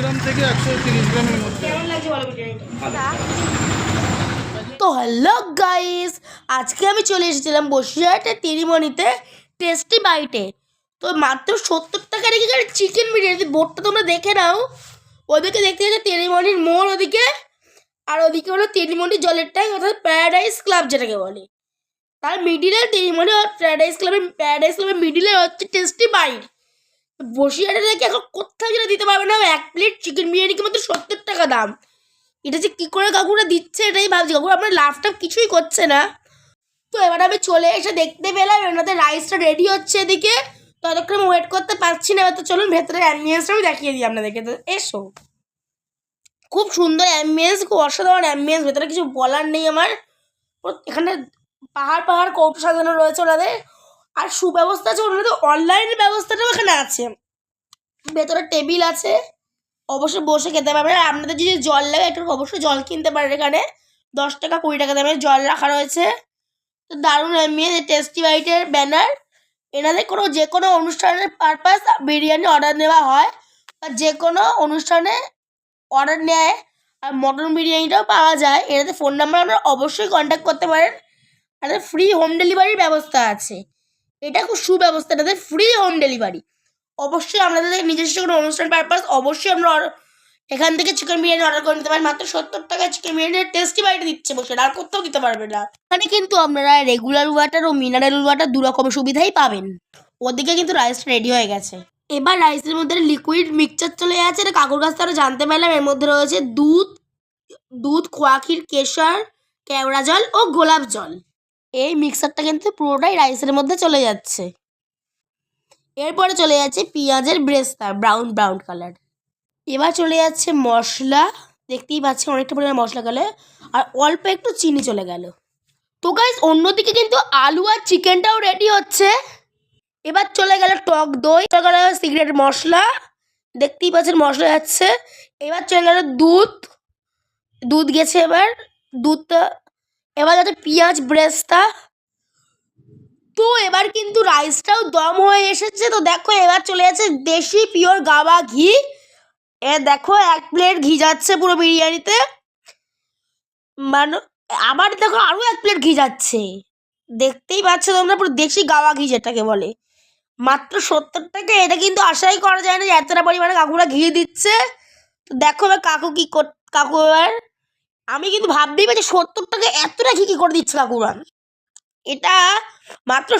গ্রাম থেকে 130 গ্রামের মধ্যে। তো হ্যালো গাইস, আজকে আমি চলে এসেছিলাম বসিরহাটের তিরিমণিতে টেস্টি বাইটে। তো মাত্র 70 টাকা রেখে চিকেন বিরিয়ানি বোর্ডটা তোমরা দেখে নাও। ওদিকে দেখতে যাচ্ছে তিরিমণির মোড় ওদিকে, আর ওদিকে হলো তিরিমণি জলের ট্যাঙ্ক অর্থাৎ প্যারাডাইস ক্লাব যেটাকে বলে। তার মিডিলে তিরিমণি প্যারাডাইস ক্লাবের মিডিলে হচ্ছে টেস্টি বাইট। বসিরহাটে দেখে এখন কোথাও যেটা দিতে পারবে না। 1 প্লেট চিকেন বিরিয়ানি মাত্র 70 টাকা দাম। এটা যে কী করে কাকুরা দিচ্ছে এটাই ভাবছি। কাকুরা আপনার লাভ টাভ কিছুই করছে না। তো এবার আমি চলে এসে দেখতে পেলাম এনাদের রাইসটা রেডি হচ্ছে এদিকে। ততক্ষণ আমি ওয়েট করতে পারছি না। এবার তো চলুন ভেতরে অ্যাম্বিয়েন্সটা আমি দেখিয়ে দিই আপনাদেরকে। তো এসো, খুব সুন্দর অ্যাম্বিয়েন্স, খুব অসাধারণ অ্যাম্বিয়েন্স, ভেতরে কিছু বলার নেই আমার। এখানে পাহাড় পাহাড় কৌটো সাজানো রয়েছে ওনাদের, আর সুব্যবস্থা আছে ওনাদের। অনলাইনের ব্যবস্থাটাও এখানে আছে, ভেতরে টেবিল আছে, অবশ্যই বসে খেতে পারবেন। আর আপনাদের যদি জল লাগে একটু অবশ্যই জল কিনতে পারেন। এখানে 10 টাকা 20 টাকা দামের জল রাখা রয়েছে। তো দারুণ এমনি টেস্টি বাইটের ব্যানার। এনাদের যে কোনো অনুষ্ঠানের পারপাস বিরিয়ানি অর্ডার নেওয়া হয়, বা যে কোনো অনুষ্ঠানে অর্ডার নেয়। আর মটন বিরিয়ানিটাও পাওয়া যায়। এনাদের ফোন নাম্বার আপনারা অবশ্যই কন্ট্যাক্ট করতে পারেন। এনাদের ফ্রি হোম ডেলিভারির ব্যবস্থা আছে। এটা খুব সুব্যবস্থা, এনাদের ফ্রি হোম ডেলিভারি। অবশ্যই আপনাদের নিজস্ব কোনো অনুষ্ঠান পারপাস অবশ্যই আমরা এখান থেকে চিকেন বিরিয়ানি অর্ডার করে নিতে পারেন। মাত্র 70 টাকায় চিকেন বিরিয়ানির টেস্টি বাইটে দিচ্ছে বসে, আর কোথাও দিতে পারবে না। এখানে কিন্তু আপনারা রেগুলার ওয়াটার ও মিনারেল ওয়াটার 2 রকম সুবিধাই পাবেন। ওদিকে কিন্তু রাইসটা রেডি হয়ে গেছে। এবার রাইসের মধ্যে লিকুইড মিক্সচার চলে যাচ্ছে। এটা কাকুর কাছ থেকে জানতে পারলাম। এর মধ্যে রয়েছে দুধ, খোয়া ক্ষীর, কেশর, কেওড়া জল ও গোলাপ জল। এই মিক্সচারটা কিন্তু পুরোটাই রাইসের মধ্যে চলে যাচ্ছে। এরপরে চলে যাচ্ছে পেঁয়াজের ব্রেস্তা, ব্রাউন কালার। এবার চলে যাচ্ছে মশলা, দেখতেই পাচ্ছেন অনেকটা পরিমাণে মশলা গেলে, আর অল্প একটু চিনি চলে গেল। তো গাইস, অন্যদিকে কিন্তু আলু আর চিকেনটাও রেডি হচ্ছে। এবার চলে গেল টক দই, চলে গেল সিক্রেট মশলা, দেখতেই পাচ্ছেন মশলা যাচ্ছে। এবার চলে গেল দুধ গেছে। এবার যাচ্ছে পেঁয়াজ ব্রেস্তা। তো এবার কিন্তু রাইসটাও দম হয়ে এসেছে। তো দেখো এবার চলে যাচ্ছে দেশি পিওর গাওয়া ঘি। দেখো 1 প্লেট ঘি যাচ্ছে পুরো বিরিয়ানিতে। মানে আবার দেখো আরও 1 প্লেট ঘি যাচ্ছে। দেখতেই পাচ্ছ তোমরা, পুরো দেশি গাওয়া ঘি যেটাকে বলে। মাত্র 70 টাকা। এটা কিন্তু আশাই করা যায় না যে এতটা পরিমাণে কাকুরা ঘি দিচ্ছে। তো দেখো এবার কাকু এবার আমি কিন্তু ভাবতেই পারছি 70 টাকা এতটা ঘি কী করে দিচ্ছে কাকুরা। এটা মাত্র